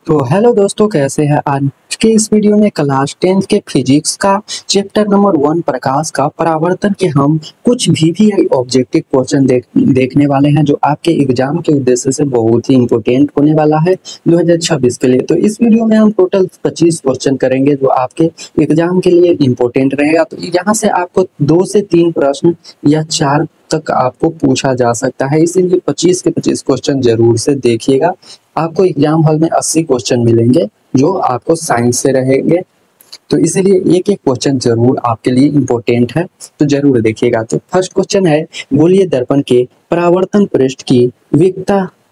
तो हेलो दोस्तों, कैसे हैं। आज के इस वीडियो में क्लास 10 के फिजिक्स का चैप्टर नंबर 1 प्रकाश का परावर्तन के हम कुछ भी ऑब्जेक्टिव क्वेश्चन देखने वाले हैं, जो आपके एग्जाम के उद्देश्य से बहुत ही इंपॉर्टेंट होने वाला है 2026 के लिए। तो इस वीडियो में हम टोटल 25 क्वेश्चन करेंगे, जो आपके एग्जाम के लिए इंपॉर्टेंट रहेगा। तो यहाँ से आपको 2 से 3 प्रश्न या 4 तक आपको पूछा जा सकता है, इसीलिए 25 के 25 क्वेश्चन जरूर से देखिएगा। आपको एग्जाम हॉल में 80 क्वेश्चन मिलेंगे, जो आपको साइंस से रहेंगे, तो इसीलिए एक एक क्वेश्चन जरूर आपके लिए इम्पोर्टेंट है, तो जरूर देखिएगा। तो फर्स्ट क्वेश्चन है, गोलीय दर्पण के परावर्तन पृष्ठ की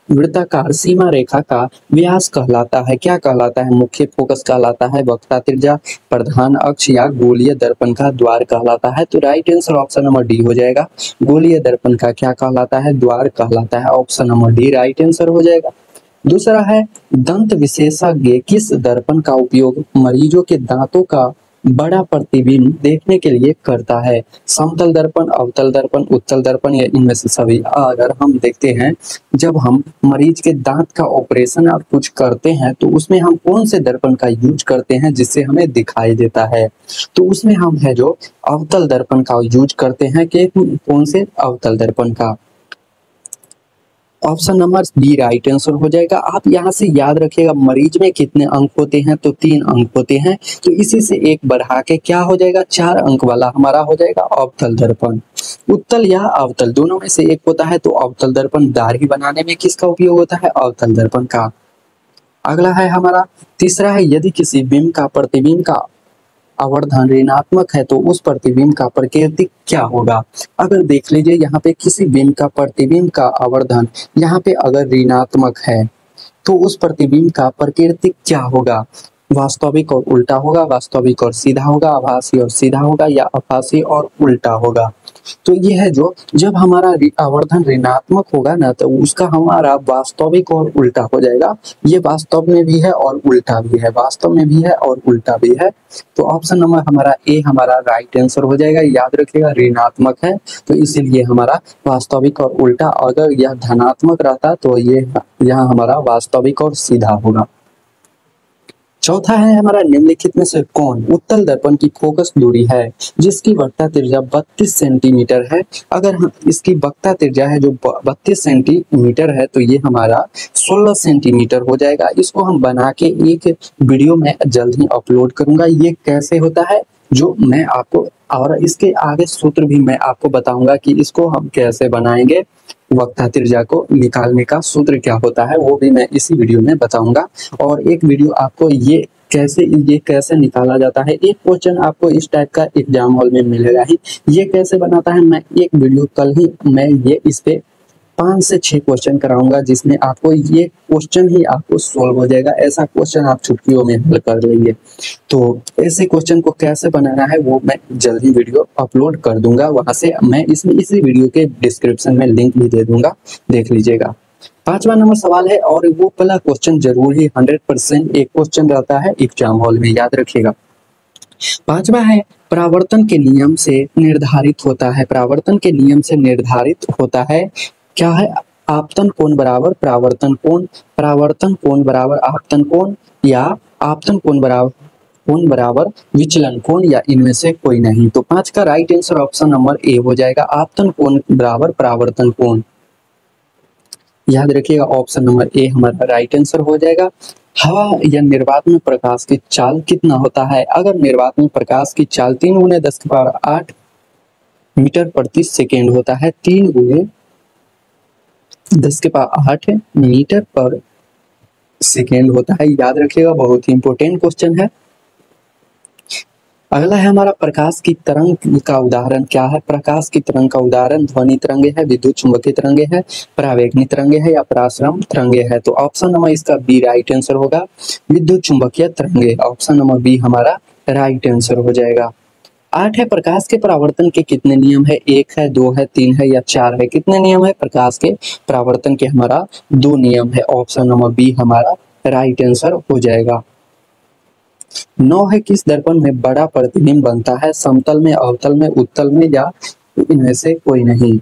वृत्ताकार सीमा रेखा का व्यास कहलाता है। क्या कहलाता है? मुख्य फोकस कहलाता है, वक्रता त्रिज्या, प्रधान अक्ष या गोलीय दर्पण का द्वार कहलाता है। तो right answer option number D हो जाएगा। गोलीय दर्पण का क्या कहलाता है? द्वार कहलाता है। Option number D right answer हो जाएगा। दूसरा है, दंत विशेषज्ञ किस दर्पण का उपयोग मरीजों के दांतों का बड़ा प्रतिबिंब देखने के लिए करता है? समतल दर्पण, अवतल दर्पण, उत्तल दर्पण या इनमें से सभी? अगर हम देखते हैं, जब हम मरीज के दांत का ऑपरेशन और कुछ करते हैं, तो उसमें हम कौन से दर्पण का यूज करते हैं जिससे हमें दिखाई देता है? तो उसमें हम है जो अवतल दर्पण का यूज करते हैं। कि कौन से? अवतल दर्पण का। Option number B right answer हो जाएगा। आप यहाँ से याद रखिएगा, मरीज में कितने अंक होते हैं? तो 3 अंक होते हैं। तो इसी से एक बढ़ा के क्या हो जाएगा? 4 अंक वाला हमारा हो जाएगा अवतल दर्पण। उत्तल या अवतल दोनों में से एक होता है, तो अवतल दर्पण दाढ़ी बनाने में किसका उपयोग होता है? अवतल दर्पण का। अगला है हमारा तीसरा है, यदि किसी बिंब का प्रतिबिंब का आवर्धन ऋणात्मक है, तो उस प्रतिबिंब का प्रकृति क्या होगा? अगर देख लीजिए, यहाँ पे किसी बिंब का प्रतिबिंब का आवर्धन यहाँ पे अगर ऋणात्मक है, तो उस प्रतिबिंब का प्रकृति क्या होगा? वास्तविक और उल्टा होगा, वास्तविक और सीधा होगा, आभासी और सीधा होगा, या आभासी और उल्टा होगा? तो ये है जो, जब हमारा आवर्धन ऋणात्मक होगा ना, तो उसका हमारा वास्तविक और उल्टा हो जाएगा। ये वास्तव में भी है और उल्टा भी है, वास्तव में भी है और उल्टा भी है। तो ऑप्शन नंबर हमारा ए हमारा राइट आंसर हो जाएगा। याद रखिएगा, ऋणात्मक है तो इसीलिए हमारा वास्तविक और उल्टा। अगर यह धनात्मक रहता तो ये यहाँ हमारा वास्तविक और सीधा होगा। चौथा है हमारा, निम्नलिखित में से कौन उत्तल दर्पण की फोकस दूरी है जिसकी वक्रता त्रिज्या 32 सेंटीमीटर है? अगर हम इसकी वक्रता त्रिज्या है जो 32 सेंटीमीटर है, तो ये हमारा 16 सेंटीमीटर हो जाएगा। इसको हम बना के एक वीडियो में जल्द ही अपलोड करूंगा। ये कैसे होता है, जो मैं आपको, और इसके आगे सूत्र भी मैं आपको बताऊंगा कि इसको हम कैसे बनाएंगे। वक्रता त्रिज्या को निकालने का सूत्र क्या होता है, वो भी मैं इसी वीडियो में बताऊंगा। और एक वीडियो आपको ये कैसे निकाला जाता है, एक क्वेश्चन आपको इस टाइप का एग्जाम हॉल में मिलेगा ही। ये कैसे बनाता है, मैं एक वीडियो कल ही मैं ये इस पे 5 से 6 क्वेश्चन कराऊंगा, जिसमें आपको ये क्वेश्चन ही आपको सॉल्व हो जाएगा। ऐसा क्वेश्चन आप चुटकियों में हल कर लेंगे। तो ऐसे क्वेश्चन को कैसे बनाना है वो मैं जल्दी वीडियो अपलोड कर दूंगा, वहां से मैं इसमें इसी वीडियो के डिस्क्रिप्शन में लिंक भी दे दूंगा, देख लीजिएगा। 5वां नंबर सवाल है, और वो वाला क्वेश्चन जरूर ही 100% एक क्वेश्चन रहता है एग्जाम हॉल में, याद रखिएगा। 5वां है, परावर्तन के नियम से निर्धारित होता है। परावर्तन के नियम से निर्धारित होता है, क्या है? आपतन कोण बराबर परावर्तन कोण, परावर्तन कोण बराबर आपतन कोण, या आपतन कोण बराबर विचलन कोण, या इनमें से कोई नहीं। तो 5 का right answer option number A हो जाएगा। आपतन कोण बराबर परावर्तन कोण। याद रखिएगा, ऑप्शन नंबर ए हमारा राइट आंसर हो जाएगा। हवा या निर्वात में प्रकाश की चाल कितना होता है? अगर निर्वात में प्रकाश की चाल 3 गुने 10⁸ मीटर प्रति सेकेंड होता है, 3 गुने 10⁸ मीटर पर सेकेंड होता है। याद रखिएगा, बहुत ही इंपॉर्टेंट क्वेश्चन है। अगला है हमारा, प्रकाश की तरंग का उदाहरण क्या है? प्रकाश की तरंग का उदाहरण ध्वनि तरंगे है, विद्युत चुंबकीय तरंगे है, परावैगनी तरंगे है, या पराश्रम तरंगे है? तो ऑप्शन नंबर इसका बी राइट आंसर होगा, विद्युत चुंबकीय तरंगे। ऑप्शन नंबर बी हमारा राइट आंसर हो जाएगा। 8 है, प्रकाश के परावर्तन के कितने नियम है? 1 है, 2 है, 3 है, या 4 है? कितने नियम है प्रकाश के परावर्तन के? हमारा 2 नियम है। ऑप्शन नंबर बी हमारा राइट आंसर हो जाएगा। 9 है, किस दर्पण में बड़ा प्रतिबिंब बनता है? समतल में, अवतल में, उत्तल में, या इनमें से कोई नहीं?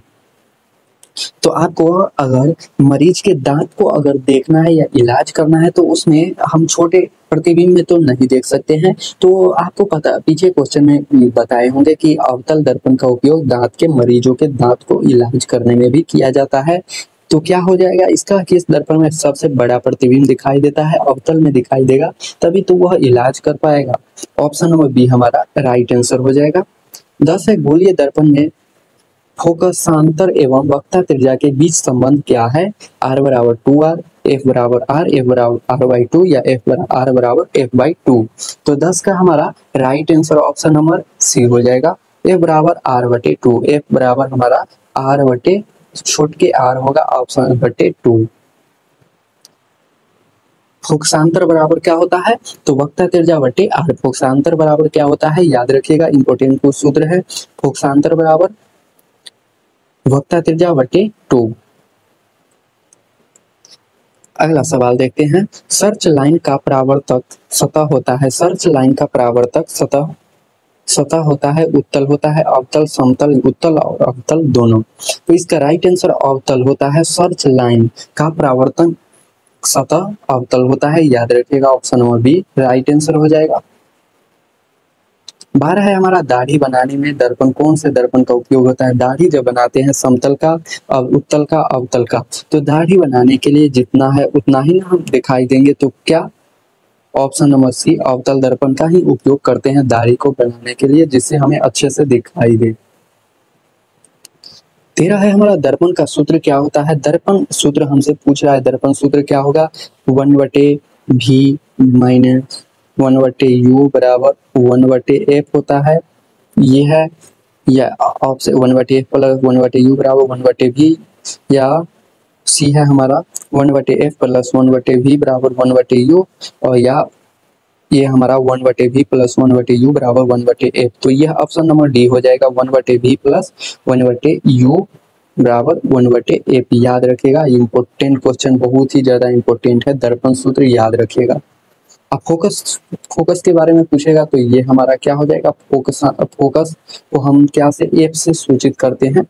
तो आपको अगर मरीज के दांत को अगर देखना है या इलाज करना है तो उसमें हम छोटे प्रतिबिंब में तो नहीं देख सकते हैं। तो आपको पता पीछे क्वेश्चन में बताए होंगे कि अवतल दर्पण का उपयोग दांत के मरीजों के दांत को इलाज करने में भी किया जाता है। तो क्या हो जाएगा इसका, किस दर्पण में सबसे बड़ा प्रतिबिंब दिखाई देता है, अवतल में दिखाई देगा, तभी तो वह इलाज कर पाएगा। ऑप्शन नंबर बी हमारा राइट आंसर हो जाएगा। 10 है, गोलीय दर्पण में फोकसांतर एवं वक्ता त्रिज्या के बीच संबंध क्या है? आर बराबर 2r, एफ बराबर आर, एफ बराबर आर बाई 2 या एफ आर बराबर एफ बाई 2। तो 10 का हमारा right answer option number C हो जाएगा, एफ बराबर आर बटे 2। एफ बराबर हमारा आर बटे छोटे आर होगा, ऑप्शन बटे 2। फोकसांतर बराबर क्या होता है? तो वक्ता त्रिज्या बटे आर। फोकसांतर बराबर क्या होता है? याद रखिएगा, इंपोर्टेंट कुछ सूत्र है। फोकसांतर बराबर वक्ता त्रिज्या बटे 2। अगला सवाल देखते हैं। सर्च लाइन का परावर्तक सतह होता है। सर्च लाइन का परावर्तक सतह सतह होता है, उत्तल होता है, अवतल, समतल, उत्तल और अवतल दोनों। तो इसका राइट आंसर अवतल होता है। सर्च लाइन का परावर्तन सतह अवतल होता है, याद रखिएगा, option number B right answer हो जाएगा। 12 है हमारा, दाढ़ी बनाने में दर्पण, कौन से दर्पण का उपयोग होता है? दाढ़ी जब बनाते हैं समतल का, उत्तल का, अवतल का, तो दाढ़ी बनाने के लिए जितना है उतना ही ना हम दिखाई देंगे। तो क्या, ऑप्शन नंबर सी अवतल दर्पण का ही उपयोग करते हैं दाढ़ी को बनाने के लिए, जिससे हमें अच्छे से दिखाई दे। 13 है हमारा, दर्पण का सूत्र क्या होता है? दर्पण सूत्र हमसे पूछ रहा है, दर्पण सूत्र क्या होगा? 1/v माइनस 1/u बराबर 1/f होता है। ये है, या ऑप्शन 1/f प्लस 1/u बराबर 1/v, या सी है हमारा 1/f प्लस 1/v बराबर 1/u, और या ये हमारा 1/v प्लस 1/u बराबर 1/f। तो यह ऑप्शन नंबर डी हो जाएगा, 1/v प्लस 1/u बराबर 1/f। याद रखिएगा, इम्पोर्टेंट क्वेश्चन, बहुत ही ज्यादा इम्पोर्टेंट है, दर्पण सूत्र याद रखिएगा। अब फोकस, फोकस के बारे में पूछेगा तो ये हमारा क्या हो जाएगा? फोकस, फोकस को हम क्या से, एफ से सूचित करते हैं।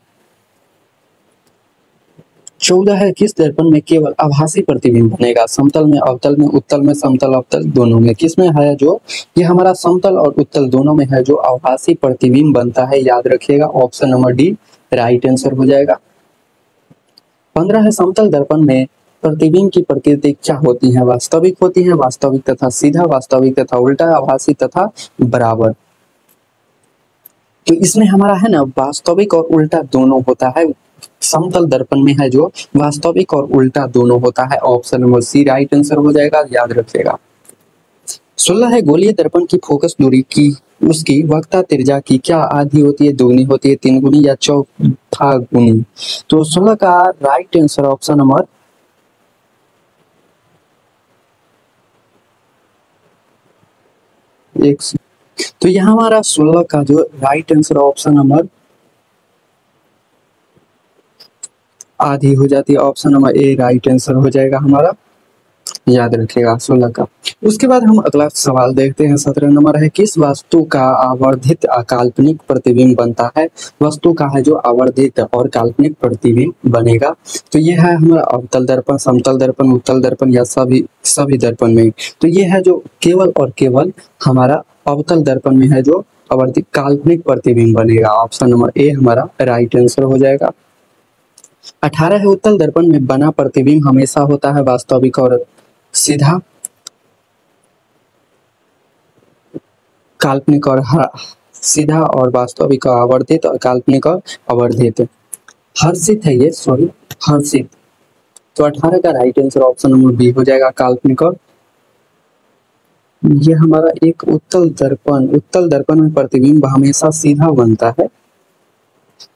14 है, किस दर्पण में केवल आभासी प्रतिबिंब बनेगा? समतल में, अवतल में, उत्तल में, समतल अवतल दोनों में, किसमें है जो, ये हमारा समतल और उत्तल दोनों में है जो आभासी प्रतिबिंब बनता है, याद रखिएगा, option number D right answer हो जाएगा। 15 है, समतल दर्पण में प्रतिबिंब की प्रकृति क्या होती है? वास्तविक होती है, वास्तविक तथा सीधा, वास्तविक तथा उल्टा, आभासी तथा बराबर। तो इसमें हमारा है ना, वास्तविक और उल्टा दोनों होता है। समतल दर्पण में है जो वास्तविक और उल्टा दोनों होता है, option number C right answer हो जाएगा, याद रखिएगा। 16 है, गोलीय दर्पण की फोकस दूरी की उसकी वक्ता त्रिज्या की क्या आधी होती है, दोगुनी होती है, तीन गुनी या चौथा गुनी? तो 16 का राइट आंसर ऑप्शन नंबर एक। तो यहाँ हमारा 16 का जो राइट आंसर ऑप्शन नंबर आधी हो जाती है, option number A right answer हो जाएगा हमारा, याद रखिएगा 16 का। उसके बाद हम अगला सवाल देखते हैं। 17 नंबर है, किस वस्तु का आवर्धित काल्पनिक प्रतिबिंब बनता है? वस्तु का है जो आवर्धित और काल्पनिक प्रतिबिंब बनेगा। तो ये है हमारा अवतल दर्पण, समतल दर्पण, उत्तल दर्पण या सभी दर्पण में। तो ये है जो केवल और केवल हमारा अवतल दर्पण में है जो आवर्धित काल्पनिक प्रतिबिंब बनेगा, ऑप्शन नंबर ए हमारा राइट आंसर हो जाएगा। 18 है, उत्तल दर्पण में बना प्रतिबिंब हमेशा होता है वास्तविक और सीधा, काल्पनिक और सीधा और वास्तविक और आवर्धित, और काल्पनिक और आवर्धित। हर्षित है ये, सॉरी हर्षित। तो 18 का right answer option number B हो जाएगा, काल्पनिक और, ये हमारा एक उत्तल दर्पण में प्रतिबिंब हमेशा सीधा बनता है,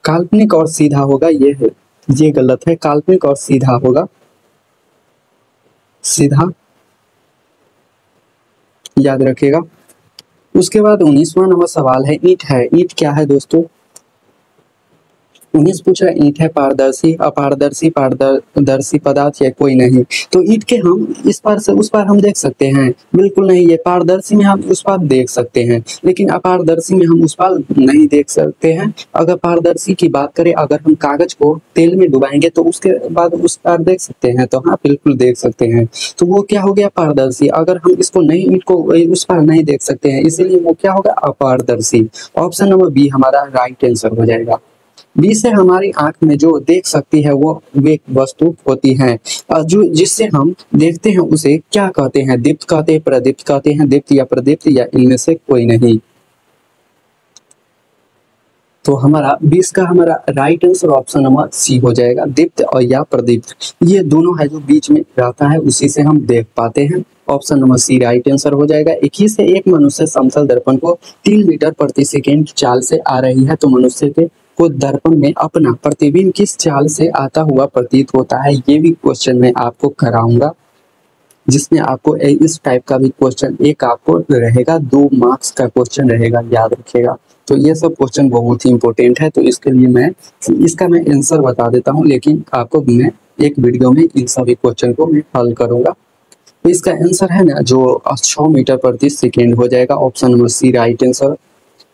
काल्पनिक और सीधा होगा, ये है, ये गलत है, काल्पनिक और सीधा होगा, सीधा, याद रखिएगा। उसके बाद 19वां नंबर सवाल है, ईंट है। ईंट क्या है दोस्तों? 19 पूछ रहा है ईंट है पारदर्शी अपारदर्शी पारदर्शी पदार्थ या कोई नहीं। तो ईंट के हम इस पार से उस पार हम देख सकते हैं, बिल्कुल नहीं। ये पारदर्शी में हम उस पार देख सकते हैं, लेकिन अपारदर्शी में हम उस पार नहीं देख सकते हैं। अगर पारदर्शी की बात करें, अगर हम कागज को तेल में डुबाएंगे तो उसके बाद उस पार देख सकते हैं, तो हाँ बिल्कुल देख सकते हैं। तो वो क्या हो गया, पारदर्शी। अगर हम इसको नहीं, ईंट को उस पार नहीं देख सकते हैं, इसीलिए वो क्या होगा, अपारदर्शी। ऑप्शन नंबर बी हमारा राइट आंसर हो जाएगा। बी से हमारी आंख में जो देख सकती है वो वे वस्तु होती हैं जो जिससे हम देखते हैं उसे क्या कहते हैं, दीप्त कहते हैं, प्रदीप्त कहते हैं, दीप्त या प्रदीप्त या इनमें से कोई नहीं। तो हमारा 20 का हमारा right answer option number C हो जाएगा, दीप्त और या प्रदीप्त। ये दोनों है जो बीच में रहता है, उसी से हम देख पाते हैं। Option number C right answer हो जाएगा। 21 से एक मनुष्य समतल दर्पण को 3 मीटर प्रति सेकेंड की चाल से आ रही है, तो मनुष्य के को दर्पण में अपना प्रतिबिंब किस चाल से आता हुआ प्रतीत होता है। ये भी क्वेश्चन मैं आपको कराऊंगा, जिसमें आपको इस टाइप का भी क्वेश्चन एक आपको रहेगा, 2 मार्क्स का क्वेश्चन रहेगा, याद रखिएगा। तो ये सब क्वेश्चन बहुत ही इंपॉर्टेंट है, तो इसके लिए मैं इसका मैं आंसर बता देता हूँ, लेकिन आपको मैं एक वीडियो में इन सभी क्वेश्चन को मैं हल करूंगा। तो इसका आंसर है ना जो 6 मीटर प्रति सेकेंड हो जाएगा। Option number C right answer.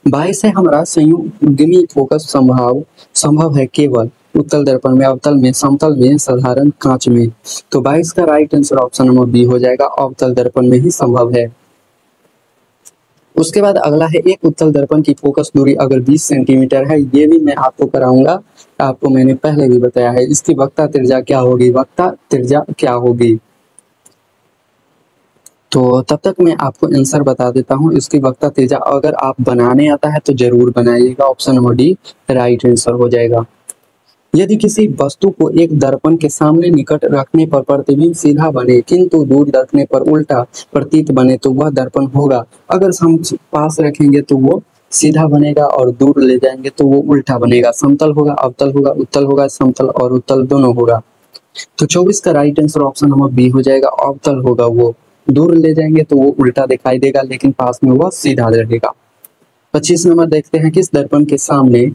22 है हमारा संयुग्मी फोकस संभव है केवल उत्तल दर्पण में, अवतल में, समतल में, साधारण कांच में। तो 22 का right answer option number B हो जाएगा, अवतल दर्पण में ही संभव है। उसके बाद अगला है एक उत्तल दर्पण की फोकस दूरी अगर 20 सेंटीमीटर है, ये भी मैं आपको कराऊंगा, आपको मैंने पहले भी बताया है। इसकी वक्रता त्रिज्या क्या होगी, वक्रता त्रिज्या क्या होगी। तो तब तक मैं आपको आंसर बता देता हूँ। इसकी वक्रता त्रिज्या अगर आप बनाने आता है तो जरूर बनाइएगा, option number D right answer हो जाएगा। यदि किसी वस्तु को एक दर्पण के सामने निकट रखने पर प्रतिबिंब सीधा बने किंतु दूर रखने पर उल्टा प्रतीत बने तो वह दर्पण होगा। अगर हम पास रखेंगे तो वो सीधा बनेगा और दूर ले जाएंगे तो वो उल्टा बनेगा। समतल होगा, अवतल होगा, उत्तल होगा, समतल और उत्तल दोनों होगा। तो 24 का right answer option number B हो जाएगा, अवतल होगा। वो दूर ले जाएंगे तो वो उल्टा दिखाई देगा, लेकिन पास में वह सीधा रहेगा। 25 नंबर देखते हैं, किस दर्पण के सामने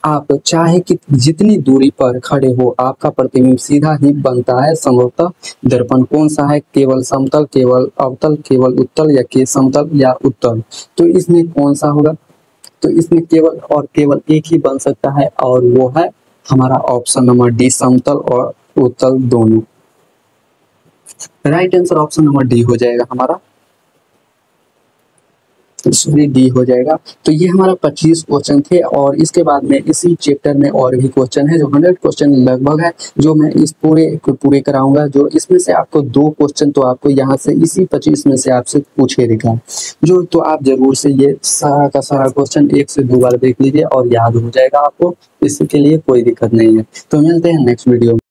आप चाहे कि जितनी दूरी पर खड़े हो आपका प्रतिबिंब सीधा ही बनता है। संभवतः दर्पण कौन सा है, केवल समतल, केवल अवतल, केवल उत्तल या के समतल या उत्तल। तो इसमें कौन सा होगा, तो इसमें केवल और केवल एक ही बन सकता है, और वो है हमारा ऑप्शन नंबर डी, समतल और उत्तल दोनों। Right answer option number D हो जाएगा हमारा, सॉरी डी हो जाएगा। तो ये हमारा 25 क्वेश्चन थे, और इसके बाद में इसी चैप्टर में और भी क्वेश्चन है जो 100 क्वेश्चन लगभग है, जो मैं इस पूरे कराऊंगा। जो इसमें से आपको 2 क्वेश्चन तो आपको यहाँ से इसी 25 में से आपसे पूछे रहेगा, जो तो आप जरूर से ये सारा का सारा क्वेश्चन 1 से 2 बार देख लीजिए और याद हो जाएगा आपको, इसके लिए कोई दिक्कत नहीं है। तो मिलते हैं नेक्स्ट वीडियो में।